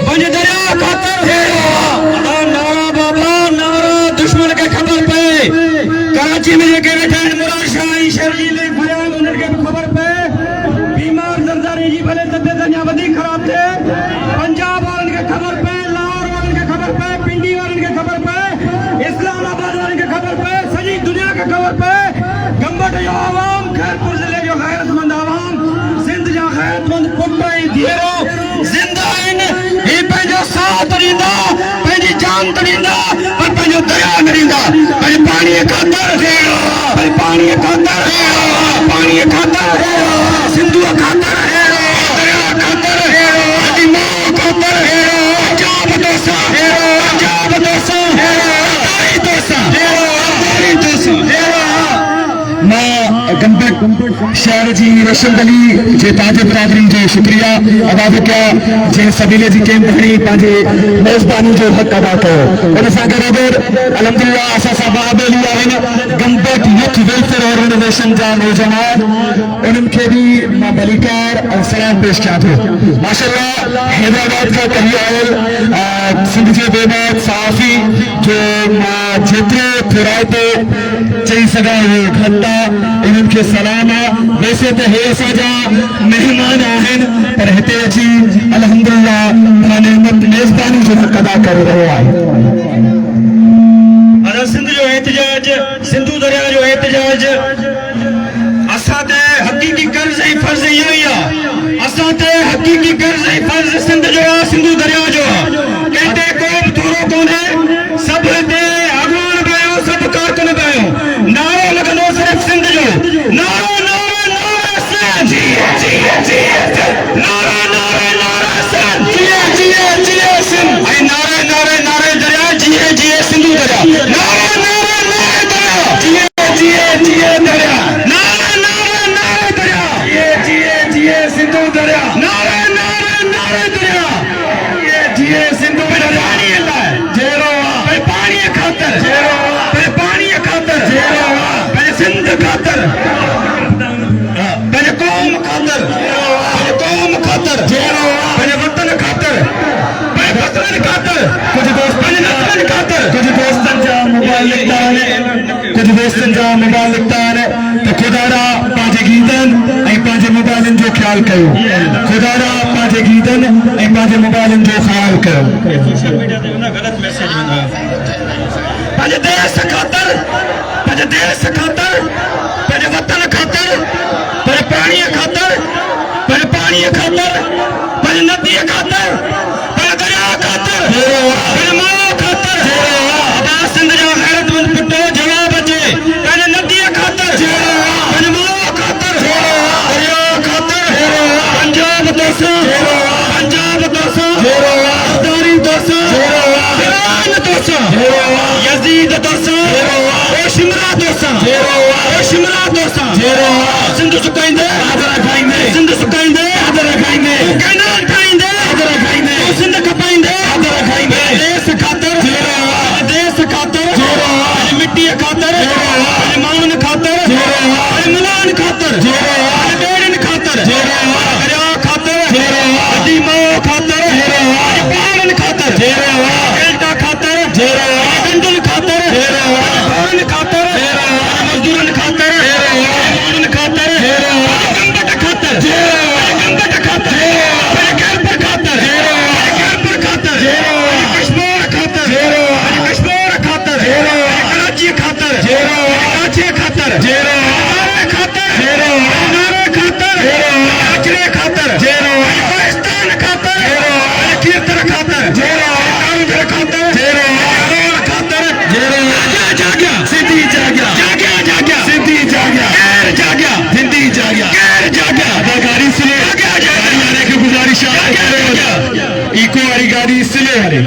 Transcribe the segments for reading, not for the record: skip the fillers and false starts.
पंज दरिया खातर नारा बाबा नारा दुश्मन के खबर पे कराची में लेके बैठे मुराद शाह शेर जी ने फरियाद उनके खबर पे बीमार जरदारी जी भले तबीयत वधी खराब थे पंजाब वालन के खबर पे लाहौर वालन के खबर पे पिंडी वालन के खबर पे इस्लामाबाद वालन के खबर पे सजी दुनिया के खबर पे गंबट जो आवाम खैरपुर जिले जो गैरतमंद आवाम सिंध जो गैरतमंद पुट्टा धीरो जिंदा ही पंहिंजो साथ ॾींदा पंहिंजी जान त ॾींदा पर पंहिंजो दरिया न ॾींदा पंहिंजे पाणीअ ख़ातिर पंहिंजे पाणीअ ख़ातिर पाणीअ ख़ातिर सिंधूअ ख़ातिर दरिया ख़ातिर पंहिंजी माउ ख़ातिर पंजाब तोसां पंजाब तोसां मां गंबट शहर जी रशम अली जे ताज बरादरी जो शुक्रिया अदा थो कयां जंहिं सभीले जी कैंप खणी पंहिंजे मेज़बानी जो हक़ अदा कयो उन सां गॾोगॾु अलहमदुलिल्लाह असां सां बाबेली आहिनि गंबट यूथ वेलफेयर ऑर्गेनाइजेशन जा नौजवान उन्हनि खे बि मां भलीकार ऐं सलाम पेश कयां थो माशाअल्लाह हैदराबाद खां कही आयल सिंध जे बेबाक सहाफ़ी जो मां जेतिरो थोराए ते चई सघां उहो घटि आहे इन्हनि खे सलाम आहे वैसे तो हे असांजा मेहमान आहिनि पर हिते अची अलहमदुलिल्लाह नेमत मेज़बानी जो हक़ अदा करे रहियो आहे सिंध जो एहतजाज सिंधु दरिया जो एहतजाज असां ते हक़ीक़ी कर्ज़ ऐं फर्ज़ इहो ई आहे असां ते हक़ीक़ी कर्ज़ ऐं फर्ज़ सिंध जो आहे सिंधु दरिया जो आहे कंहिं ते को बि थोरो कोन्हे सभु हिते अॻवान बि आहियो सभु कारकुन बि आहियो नारो लॻंदो सिर्फ़ु सिंध जो नारो नारा नारे नारा सिंध जिए जिए जिए सिंध ऐं नारे नारे नारे दरिया जिए जिए सिंधु दरिया नारे नारे नारे दरिया जिए जिए जिए दरिया नारे नारे नारे दरिया जिए जिए जिए सिंधु दरिया नारे नारे नारे दरिया जिए जिए सिंधु दरिया जेरो भाई पानी खातर जेरो भाई पानी खातर जेरो भाई सिंध खातर भाई कौम खातर कौम खातर पंहिंजे वतन खातिर पंहिंजे वतन खातिर कुछ दोस्त पंहिंजे वतन खातिर कुछ दोस्तनि जा मोबाइल लिखता आहिनि त खुदारा पंहिंजे गीतनि ऐं पंहिंजे मोबाइलनि जो ख़्यालु कयो खुदारा पंहिंजे गीतनि ऐं पंहिंजे मोबाइलनि जो ख़्यालु कयो सोशल मीडिया ते उन ग़लति मैसेज वेंदो आहे पंहिंजे देश खातिर पंहिंजे देश खातिर पंहिंजे वतन खातिर पंहिंजे पाणीअ खातिर पंहिंजे पाणीअ खातिर पंहिंजे नदीअ खातिर पंहिंजे दरिया खातिर पंहिंजे माउ खातिर आबाद सिंध जो गैरतमंद पुटो जवाब अचे पंहिंजे नदीअ खातिर पंहिंजे माउ खातिर दरिया खातिर पंजाब तोसां पंजाब तोसां सरदारी तोसां ईरान तोसां यजीद तोसां शिमला तोसां शिमला तोसां सिंध सुकाईंदे सिंध सुकाईंदे कहना खाईंदे सिंध खपाईंदे देश खातिर मिट्टीअ खातिर माउनि खातिर मुलान खातिर बेड़नि खातिर दरिया खातिर वॾी माउ खातिर ॿारनि खातिर बेटा खातिर गंडुनि खातिर ॿारनि खातिर मज़दूरनि खातिर माण्हुनि खातिर गंबट खातिर गंबट खातिर कैंपर खातिर खातिर कश्मीर खातिर खातिर कराची खातिर खातिर नारे खातिर अचरे खातिर पाकिस्तान खातिर कीर्तन खातिर कांग्रेस खातिर खातिर जाग्या सिंधी जाग्या सिंधी जाग्या गैर जाग्या हिंदी जाग्या गैर जाग्या गाड़ी सिले गाड़ी वाले की गुजारिश है इको वाली गाड़ी सिले वाले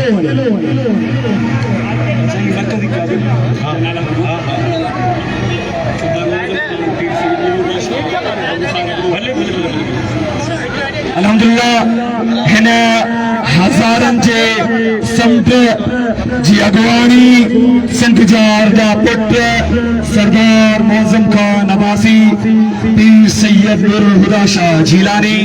अल्हम्दुलिल्लाह हिन हज़ारनि जे समुंड जी अगवानी सिंध जार दा पुत्र सरदार मौजम खान अब्बासी पीर सैयद नूरुल हुदा शाह जीलानी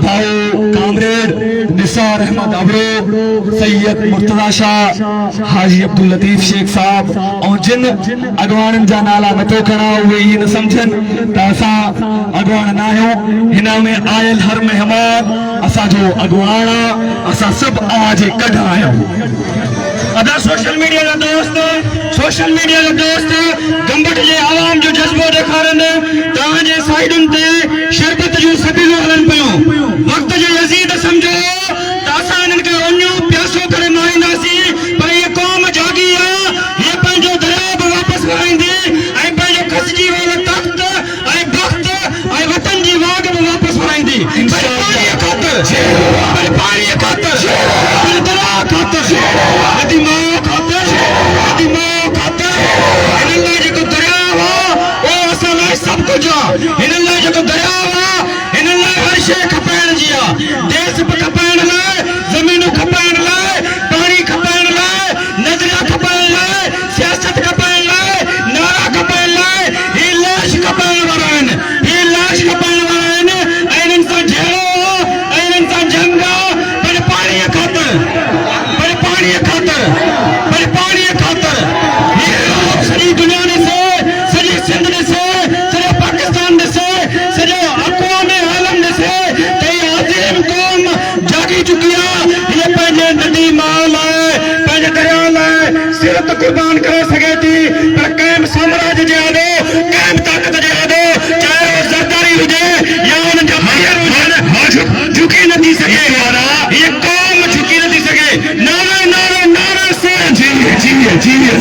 भाऊ कामरेड निसार अहमद अबरो सैयद मुर्तजा शाह हाजी अब्दुल लतीफ शेख साहब और जिन अगवान जा नाला नथो खणा उहे ही न समझन त असां अगवान ना आहियूं हिन में आयल हर मेहमान असांजो अगवान असां सब आवाज कढ आहियूं अदा सोशल मीडिया का दोस्त गंबट जे आवाम जो जज्बो ॾेखारन तव्हांजे साइडुनि ते शरबत जूं सबिलूं हलन पियूं वक्त जो यज़ीद समझो त असां हिननि खे उञो प्यासो करे मारींदासीं पर ये क़ौम जागी आहे ये पंहिंजो दरिया बि वापसि वराईंदी ऐं पंहिंजो खसिजी वियल तख़्त ऐं बख़्त ऐं वतन जी वाग बि वापसि वराईंदी पाणीअ ख़ातिर पाणीअ ख़ातिर दरिया ख़ातिर सब कुछ हिन लाइ जेको दरिया हिन लाइ हर शइ खपाइण जी आहे देश बि खपाइण लाइ ज़मीनूं खपाइण लाइ पाणी खपाइण लाइ नज़रिया खपाइण लाइ सियासत खपाइण लाइ नारा खपाइण लाइ ही लाश खपाइण वारा आहिनि ही लाश खपाइण वारा आहिनि ऐं हिननि सां झेड़ो ऐं हिननि सां जंग पर पाणीअ ख़ातिर सॼी दुनिया ॾिसे सॼी सिंध ॾिसे कुर्बान करे सके थी पर कैम साम्राज्य जे आदो कैम ताकत जे आदो चाहे वो सरदारी हुजे या उन जा मायर हुजन झुकी न थी सके ये कौम झुकी न थी सके नारा नारा नारा सिंध जी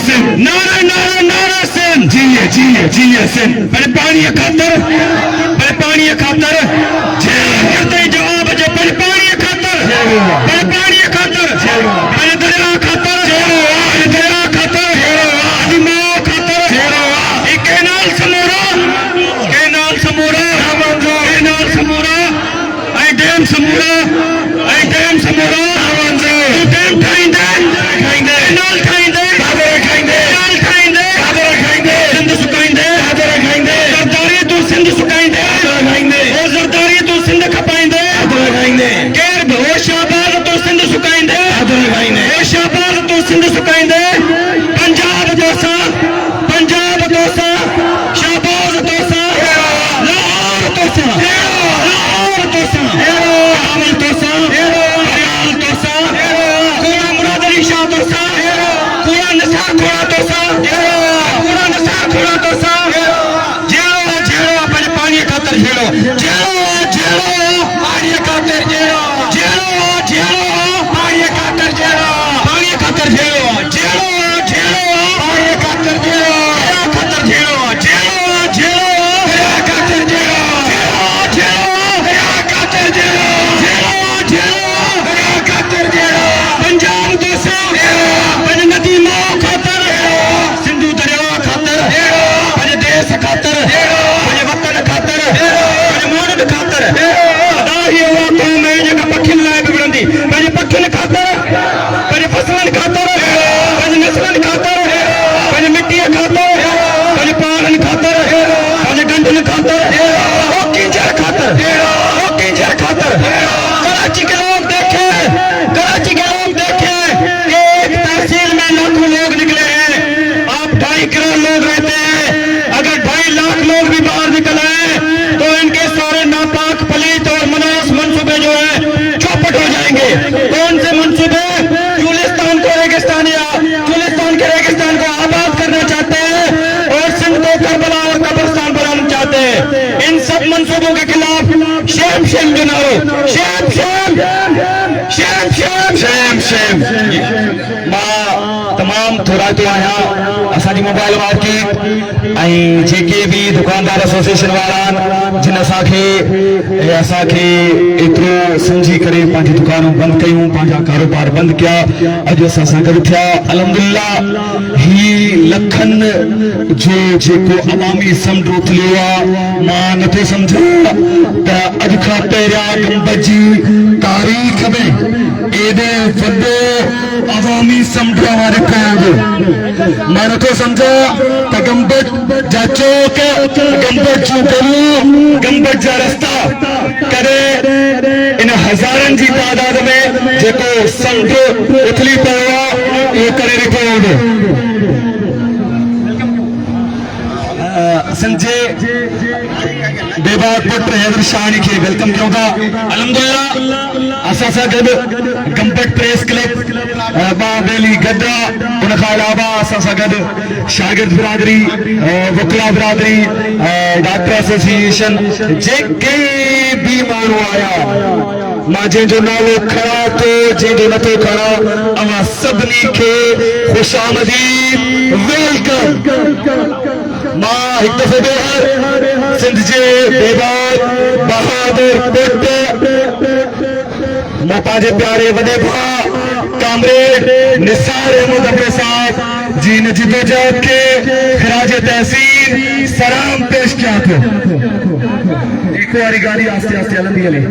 सिंध नारा नारा नारा सिंध जी सिंध पर पानी खातर करते जवाब जो पर पानी खातर पर दरिया खातर तमाम तमाम थोड़ा तो आया असांजी मोबाइल मार्केट जेके भी दुकानदार एसोसिएशन वाला जिन असांखे एतिरो समझी करे पंहिंजी दुकानूं बंदि कयूं पंहिंजा कारोबार बंदि कया अॼु असां सां गॾु थिया अल्हम्दुलिल्लाह ही लखनि जो जेको अवामी समुंड उथलियो आहे मां नथो सम्झां त अॼु खां पहिरियां गंबद जी तारीख़ में एॾो वॾो अवामी समुंड रिकॉर्ड मां नथो सम्झां त गंबद जा चौक गंबद जूं गलियूं गंबद जा रस्ता कॾहिं इन हज़ारनि जी तादाद में जेको समुंड उथली पियो आहे इहो करे रिकॉर्ड संजय बेबाक पुट हैदर शाहनी के वेलकम कयूं था अल्हम्दुलिल्लाह असां सां गॾु गंबद प्रेस क्लब बेली गद्रा उन खां अलावा असां सां गॾु शागिर्द बिरादरी वकला बिरादरी डॉक्टर एसोसिएशन जेके भी माण्हू आया मां जंहिंजो नालो खणा थो जंहिंजो नथो खणा अवां सभिनी खे ख़ुशि आमदीद वेलकम मां हिकु दफ़ो ॿीहर सिंध जे बेबाक बहादुर पुट मां पंहिंजे प्यारे वॾे भाउ कामरेड निसार अहमद अब्रे साहब जी इन जिदोजहद खे ख़िराज तहसीन सलाम पेश कयां थो हिकु वारी गाड़ी आस्ते आस्ते हलंदी हले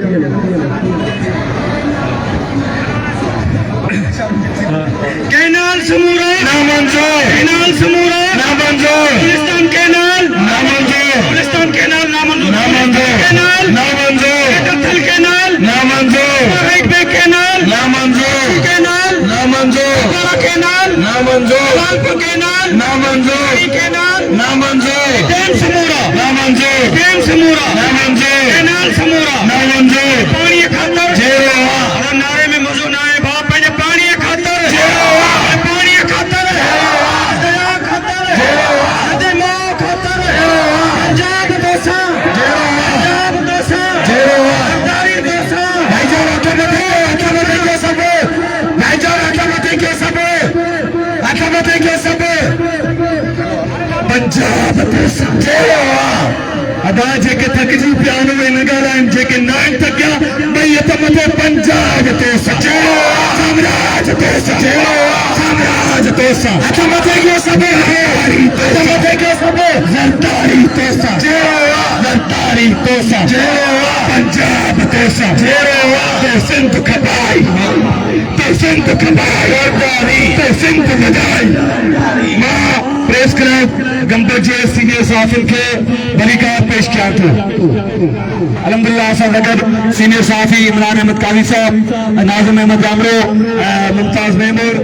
कैनाल समूरा नामंजूर कैनाल समूरा नामंजूर गुलिस्तान कैनाल नामंजूर गुलिस्तान कैनाल नामंजूर नामंजूर कैनाल नामंजूर कत्थल कैनाल नामंजूर हाईवे कैनाल नामंजूर कैनाल नामंजूर कैनाल नामंजूर लालपुर कैनाल नामंजूर कैनाल नामंजूर डैम समूरा नामंजूर डैम समूरा नामंजूर कैनाल समूरा नामंजूर पानी खातर जेरो और नारे में मौजूद ना है बाप पहले पानी खातर जेरो पानी खातर दया खातर नदी मां खातर पंजाब दोसा जेरो पंजाब दोसा जेरो सरदारी दोसा भाईचारा अठामते के सब भाईचारा अठामते के सब पंजाब दोसा जेरो अदा जेके थकजी पियानो में नगाराइन जेके नाइन थकिया भई त मथे पंजाब ते सचेरो साम्राज ते सचेरो साम्राज ते अच्छा मथे के सब हरी अच्छा मथे के सब जरदारी ते सचेरो जरदारी ते सचेरो पंजाब ते सचेरो ते सिंध खपाई जरदारी ते सिंध बजाई मां प्रेस क्लब गंबद जे सीनियर साफिल के बलिका पेश किया था अल्हम्दुलिल्लाह असां गॾु सीनियर साफ़ी इमरान अहमद कावी साहब नाज़िम अहमद जामरो मुमताज़ मेमूर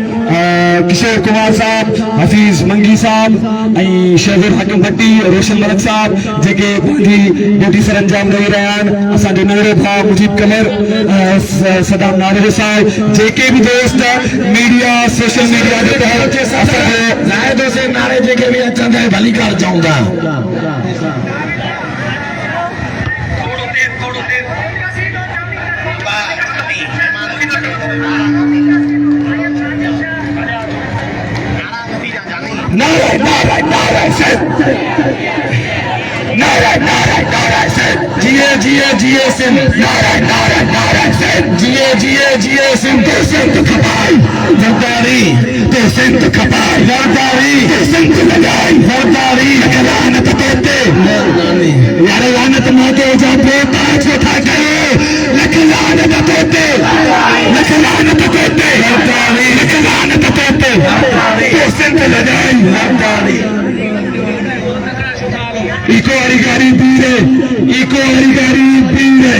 किशोर कुमार साहब हफीज़ मंगी साहब शहज़ुर हकीम भट्टी रोशन मलिक साहब जेके पंहिंजी ड्यूटी सरअंजाम ॾेई रहिया आहिनि असांजो नंढड़ो भाउ मुजीब कमर सदाम नादिर साहब जेके भी दोस्त मीडिया सोशल मीडिया जे तहत असांजो ज़ाहिदो से नारे जेके भी अचंदा भली कार चाहूंदा जिए सिंध जिए सिंध सिंध खपाई जरदारी ते सिंध खपाई जरदारी ते सिंध लगाई जरदारी लानत तोते यार लानत मोते जा बेटा छोटा करे लख लानत तोते जरदारी लख लानत तोते ते सिंध लगाई जरदारी इको अधिकारी पीरे इको अधिकारी पीरे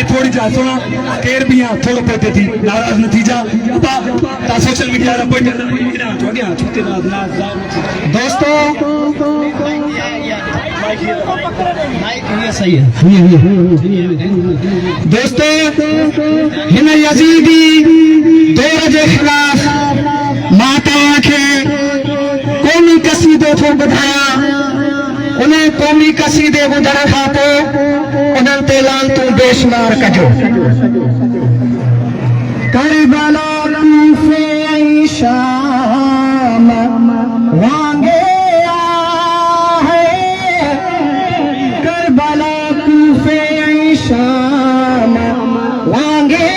थोड़ी जा सुना केर भी यहाँ थोड़ा पहुंचे थी नाराज नतीजा ता सोशल मीडिया दोस्तों सही है दोस्तों हिन यजीदी दौर के खिलाफ माता के कौमी कसीदो थो ॿुधायां उन्हें कौमी कसीदे ॿुधण खां पोइ उन्हनि ते लानतूं बेशुमार कजो। करबला कूफे ऐं शाम वांगे आहे, करबला कूफे ऐं शाम वांगे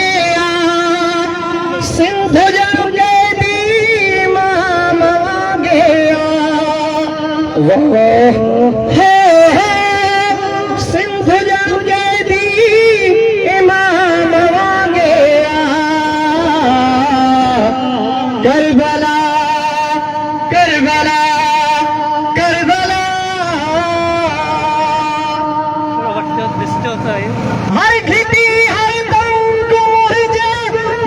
सिंध जा क़ैदी इमाम वांगे सिंध जा क़ैदी इमाम वांगे करबला करबला करबला हर घिटी हर दंग मुंहिंजे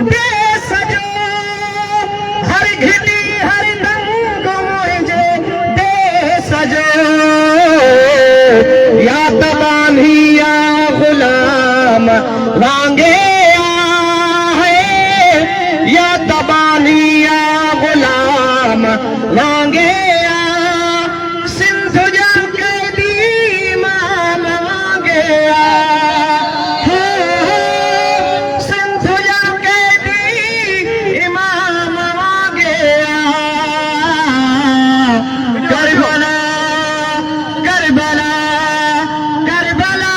बेसजो, हर घिटी हर दंग मुंहिंजे बेसजो, या तबाही या गुलाम वांगे आहे, या तबाही या गुलाम वांगे सिंध जा क़ैदी इमाम वांगे सिंध जा क़ैदी इमाम वांगे करबला करबला करबला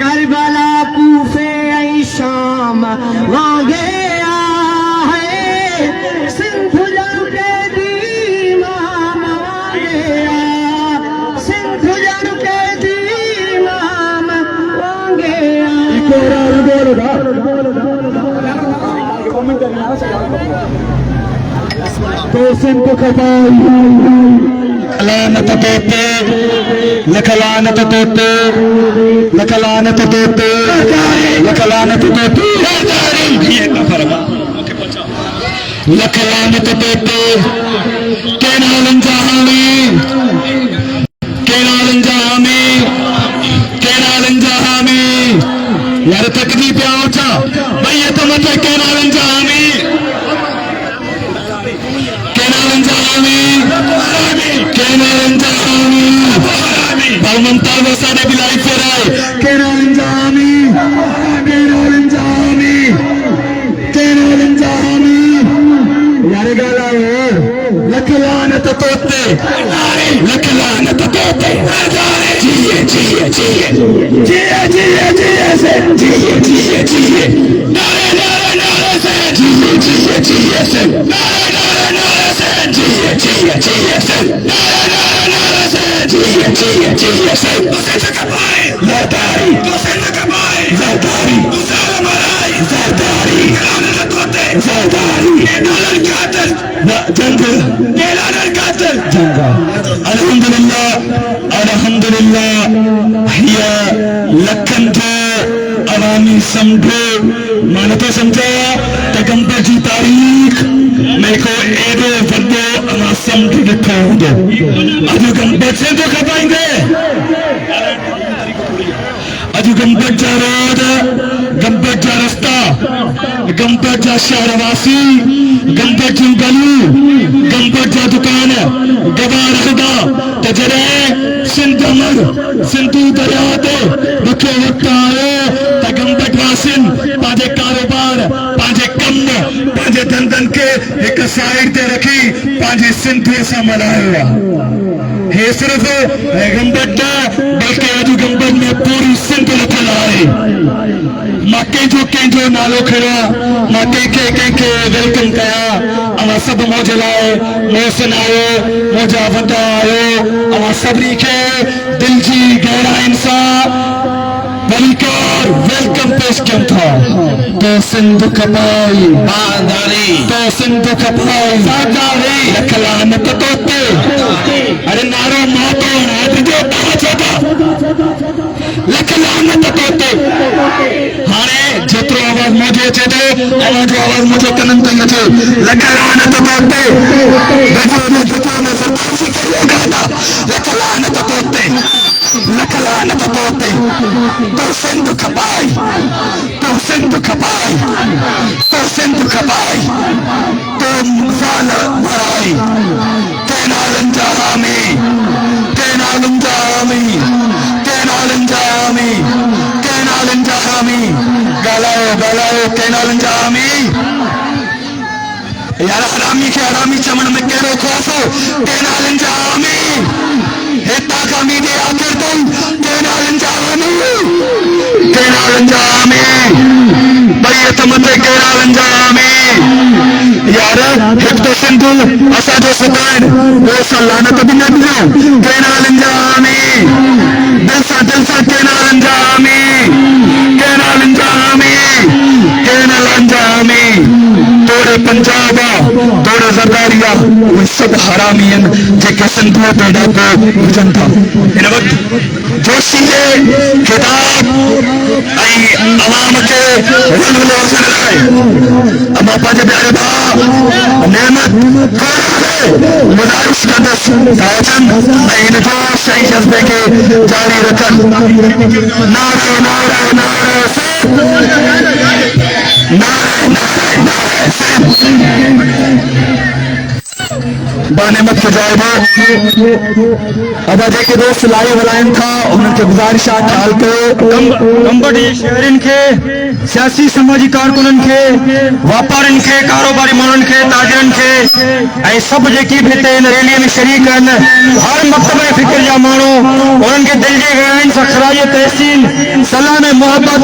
करबला कूफे ऐं शाम वांगे आहे, सिंध जा क़ैदी इमाम वांगे सिंध जा क़ैदी इमाम वांगे तो सिंध लानत तोते लख लानत तोते लख लानत तोते लख लानत तोते लख लानत तोते केनालन जहामी केनालन जहामी केनालन जहामी यार तकदी पे आउचा भैया तो मत केनालन जहामी केनालन जहामी केनालन जहामी बालमंता वसाने बिलाई फेराए केनालन जहामी केनालन जहामी केनालन जहामी यार गाला लख लानत तोते लख लानत तोते जिए जिए जिए जिए जिए जिए से जिए जिए जिए नारे नारे नारे से जिए जिए जिए से नारे नारे नारे से जिए जिए जिए से नारे नारे नारे से जिए जिए जिए से उसे कमाए ज़रदारी उसे कमाए ज़रदारी उसे मराई ज़रदारी लानत तोते ज़रदारी केनालन कातिल जंग केनालन कातिल जंग अल्हम्दुलिल्लाह अल्हम्दुलिल्लाह हिया लखन जो अवामी समझो माने तो समझो पैगंबर जी तारीख मेरे को एडो वड्डो अमा समझ ॾिठो हूंदो अॼु गंबद से तो खपाईंदे अॼु गंबद जा रोड गंबद जा रस्ता गंपत जा शहरवासी गंपत जूं गलियूं गंपत जा दुकान गवा रखदा त जॾहिं सिंध अमर सिंधू दरिया ते ॾुखियो वक़्तु आयो त गंपत वासियुनि पंहिंजे कारोबार पंहिंजे कम पंहिंजे धंधनि खे हिकु साइड ते रखी पंहिंजी सिंधीअ सां मल्हायो आहे। हे सिर्फ़ गंपत न बल्कि अॼु गंपत में पूरी सिंध लथल आहे। मां कंहिंजो नालो खणिया मां कंहिंखे वेलकम कया अवां सभु मौज लाइ मोहसिन आयो मौजा वॾा आयो अवां सभिनी खे दिल जी गहराइनि सां भलीकार वेलकम पेश कयूं था। तो सिंध खपाई तो सिंध खपाई लख लानत तोते अरे नारो मातो जो छोटा लख लानत तोते हाणे जेतिरो आवाज़ मुझे अचे थो अवां जो आवाज़ मुझे कननि ताईं अचे लख लानत तोते लख लानत तोते लख लानत तोते तो सिंध खपाई तो सिंध खपाई तो सिंध खपाई तो ज़ाल भराई केनालनि जा हामी केनालनि जा हामी केनालनि जा हामी केनालनि जा हामी ॻाल्हायो केनालनि जा हामी यार हरामी खे हरामी चवण में कहिड़ो ख़ौफ़ केनालनि जा हामी हितां खां मीडे आख़िर ताईं केनालनि जा हामी भई हथ मथे केनालनि जा हामी यार हिकु तो सिंधु असांजो सुभाणे ॿियो सां लानत बि न ॾियूं केनालनि जा हामी दिल सां केनालनि जा हामी केनालनि जा हामी केनालनि जा हामी तोड़े पंजाब तोड़े ज़रदारी उहे सभु हरामी आहिनि जेके सिंधूअ ते ॾाको हुजनि था। हिन वक़्तु जोशी जे ख़िताब ऐं अवाम खे वलवलो हुजण लाइ मां पंहिंजे प्यारे भाउ नेमत गुज़ारिश कंदुसि त अचनि ऐं हिन जो सही जज़्बे खे जारी रखनि। नारो नारो नारो बानेमत फजाइबो अदा जेके दोस्त लाइव हलाइनि था उन्हनि खे गुज़ारिश आहे ख्याल कयो गंपत जे शहरनि खे सियासी समाजी कारकुननि खे वापारियुनि खे कारोबारी माण्हुनि खे ताजिरनि खे ऐं सभु जेकी बि हिते हिन रैलीअ में शरीक आहिनि हर मकतब फ़िक्र जा माण्हू उन्हनि खे दिलि जी गहराइनि सां ख़राज तहसीन सलाम मोहब्बत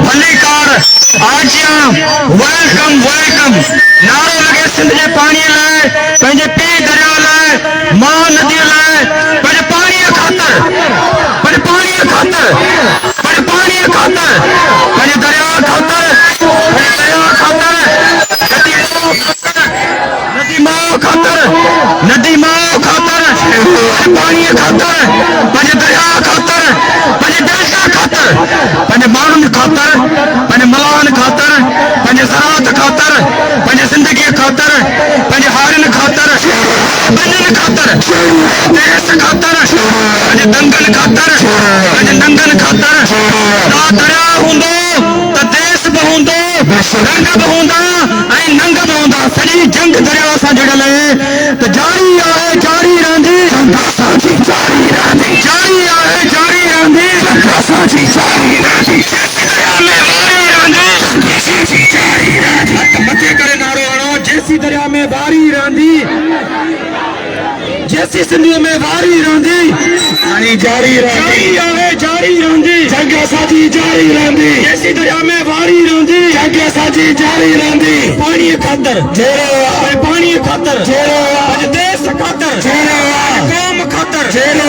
भलीकार आजियां वेलकम वेलकम नारो लगे सिंध जे पाणीअ लाइ पंहिंजे पीउ दरिया लाइ मां नदीअ लाइ पंहिंजे पाणीअ ख़ातिर पंहिंजे पाणीअ ख़ातिर पंहिंजे पाणीअ ख़ातिर पंहिंजे दरिया ख़ातिर पंहिंजे दरिया ख़ातिर नदी मां ख़ातिर नदी मां ख़ातिर पाणीअ ख़ातिर पंहिंजे दरिया ख़ातिर पंहिंजे देश ख़ातिर पंहिंजे माण्हुनि ख़ातिर पंहिंजे मलाहनि ख़ातिर पंहिंजे ज़राअत ख़ातिर पंहिंजे ज़िंदगीअ ख़ातिर पंहिंजे हारियुनि ख़ातिर पंहिंजनि ख़ातिर देश ख़ातिर पंहिंजे दंगनि ख़ातिर पंहिंजे नंगनि ख़ातिर ना दरिया हूंदो त देश बि हूंदो रंग बि हूंदा ऐं नंग बि हूंदा सॼी जंग दरिया सां जुड़ियल आहे त जारी आहे जारी रहंदी जारी रहंदी जारी आहे जारी रहंदी असांजी जारी रहंदी दरिया में वारी रहंदी जारी रहंदी हथ मथे करे नारो हणो जेसी दरिया में वारी रहंदी जैसी सिंधु में वारी रहंदी यानी जारी रहंदी जारी रहंदी जंग असांजी जारी रहंदी जैसी दरिया में वारी रहंदी जंग असांजी जारी रहंदी पाणी ख़ातिर जहिड़ो पाणी ख़ातिर जहिड़ो देश ख़ातिर जहिड़ो क़ौम ख़ातिर जहिड़ो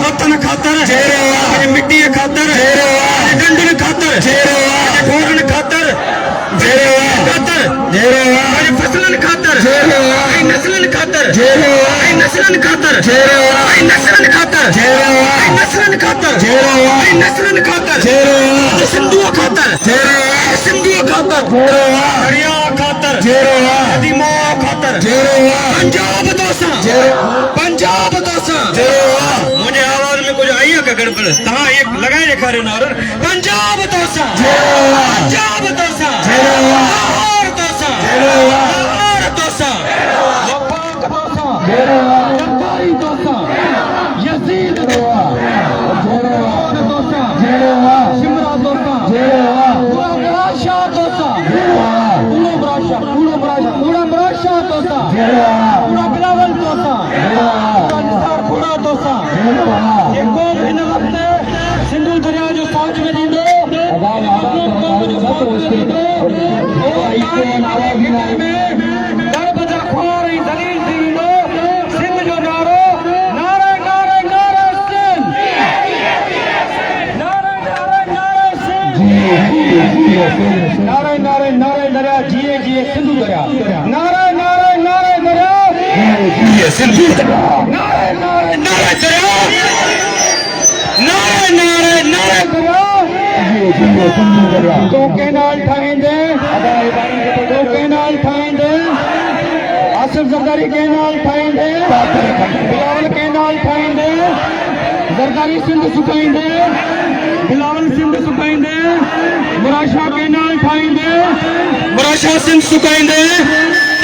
वतन ख़ातिर जहिड़ो मिट्टी ख़ातिर जहिड़ो डंडनि ख़ातिर जहिड़ो ढोरनि ख़ातिर जहिड़ो ख़ातिर जहिड़ो फसलनि ख़ातिर जहिड़ो नस्लनि ख़ातिर जहिड़ो नस्लनि ख़ातिर जहिड़ो नस्लनि ख़ातिर जहिड़ो नस्लनि ख़ातिर जहिड़ो नस्लनि ख़ातिर जहिड़ो सिंधुअ ख़ातिर जहिड़ो सिंधुअ ख़ातिर दरिया ख़ातिर जहिड़ो नदी मां ख़ातिर जहिड़ो पंजाब तोसां जहिड़ो पंजाब तोसां जहिड़ो मुंहिंजे आवाज़ में कुछ आई है का गड़बड़ तव्हां एक लगाए ॾेखारियो नारो पंजाब तोसां जहिड़ो पंजाब तोसां जहिड़ो नारे नारे नारे दरिया जिए जिए सिंधु दरिया नारे नारे नारे दरिया जिए सिंधु दरिया नारे नारे नारे दरिया नारे नारे नारे जिए सिंधु दरिया तोके नाल ठाइंदे तोके नाल ठाइंदे आसिफ जरदारी के नाल ठाइंदे बिलावल के नाल ठाइंदे जरदारी सिंध सुकाइंदे बिलावल सिंध सुकाइंदे मुराशा के नाल ठाइंदे मुराशा सिंध सुकाइंदे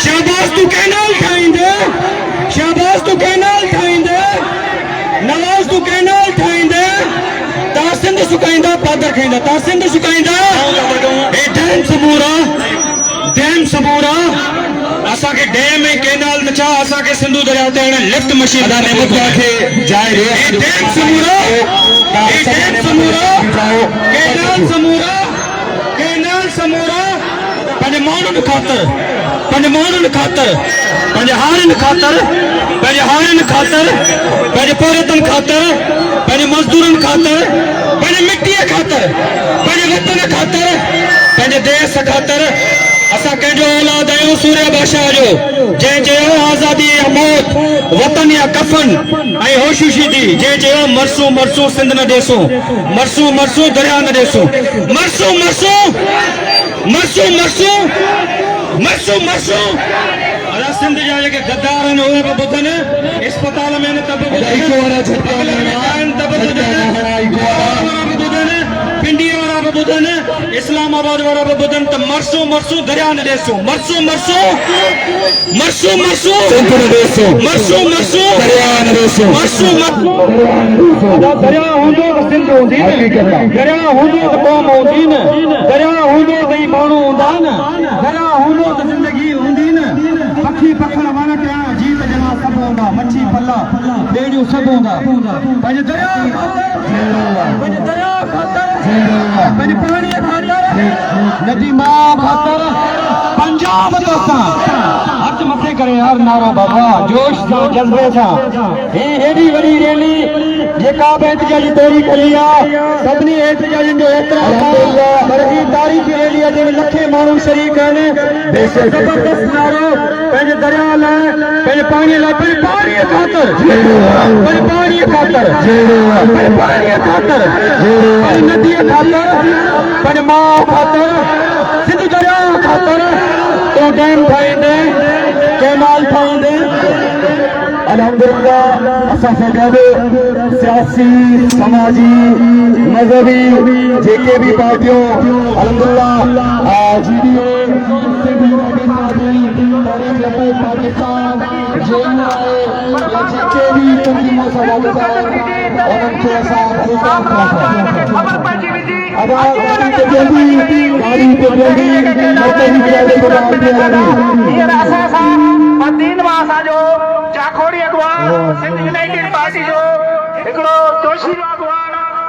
शाहबाज तू के नाल ठाइंदे शाहबाज तू के नाल ठाइंदे नवाज तू के नाल ठाइंदे ता सिंध सुकाइंदा पादर खाइंदा ता सिंध सुकाइंदा ए डैम सबूरा असा के डैम में केनाल नचा असा के सिंधु दरिया ते लिफ्ट मशीन अदा नेमत के जाए रे डैम समूरा केनाल समूरा पंहिंजे माण्हुनि ख़ातिर पंहिंजे माण्हुनि ख़ातिर पंहिंजे हारनि ख़ातिर पंहिंजे पौरतनि ख़ातिर पंहिंजे मज़दूरनि ख़ातिर पंहिंजे मिट्टीअ ख़ातिर पंहिंजे वतन ख़ातिर पंहिंजे देश ख़ातिर असां कंहिंजो औलाद आहियूं सूर्य बादशाह जो जंहिं चयो आज़ादी या मौत वतन या कफन ऐं होशिशी दी जंहिं चयो मरसूं मरसूं सिंध न ॾेसूं मरसूं मरसूं दरिया न ॾेसूं मरसूं मरसूं मरसूं मरसूं मरसूं मरसूं असां सिंध जा जेके गद्दार आहिनि उहे बि ॿुधनि इस्पताल में न तब पिंडी वारा बि ॿुधनि इस्लामाबाद वारा बि ॿुधनि त मरसूं मरसूं दरिया न ॾेसूं मरसूं मरसूं मरसूं मरसूं सिंध न ॾेसूं मरसूं मरसूं दरिया न ॾेसूं मरसूं मरसूं दरिया हूंदो त सिंध हूंदी दरिया हूंदो त क़ौम हूंदी न दरिया हूंदो त माण्हू हूंदा न दरिया हूंदो त ज़िंदगी हूंदी न पखी पखड़ वण टिया जीत ॼणा सभु हूंदा मच्छी पला ॿेड़ियूं सभु हूंदा पंहिंजे दरिया पंहिंजे दरिया ख़ातिर पंहिंजे पाणीअ ख़ातिर नदी मां ख़ातिर पंजाब दोस्तां हथ मथे करे हर नारो बाबा जोश सां जज़्बे सां हे हेॾी वॾी रैली जेका बि एहतिजाजी तोड़ी करी आहे सभिनी एहतिजाजनि जो एतिरा पर ही तारीख़ी रैली आहे जंहिंमें लखे माण्हू शरीक आहिनि ज़बरदस्त नारो पंहिंजे दरिया लाइ पंहिंजे पाणीअ लाइ पंहिंजे पाणीअ ख़ातिर पंहिंजे पाणीअ ख़ातिर पंहिंजे पाणीअ ख़ातिर पंहिंजी नदीअ ख़ातिर पंहिंजे माउ ख़ातिर सिंध दरिया ख़ातिर तो डैम ठाहींदे कैनाल ठाहींदे अल्हम्दुलिल्लाह असां सां गॾु सियासी समाजी मज़हबी जेके भी पार्टियों अल्हम्दुलिल्लाह पाकिस्तान जेके भी तंजीमों सां वाबस्ता उन्हनि खे असां जाखोड़ी अगवा सिंध यूनाइटेड पार्टी जो हिकिड़ो जोशी अगवा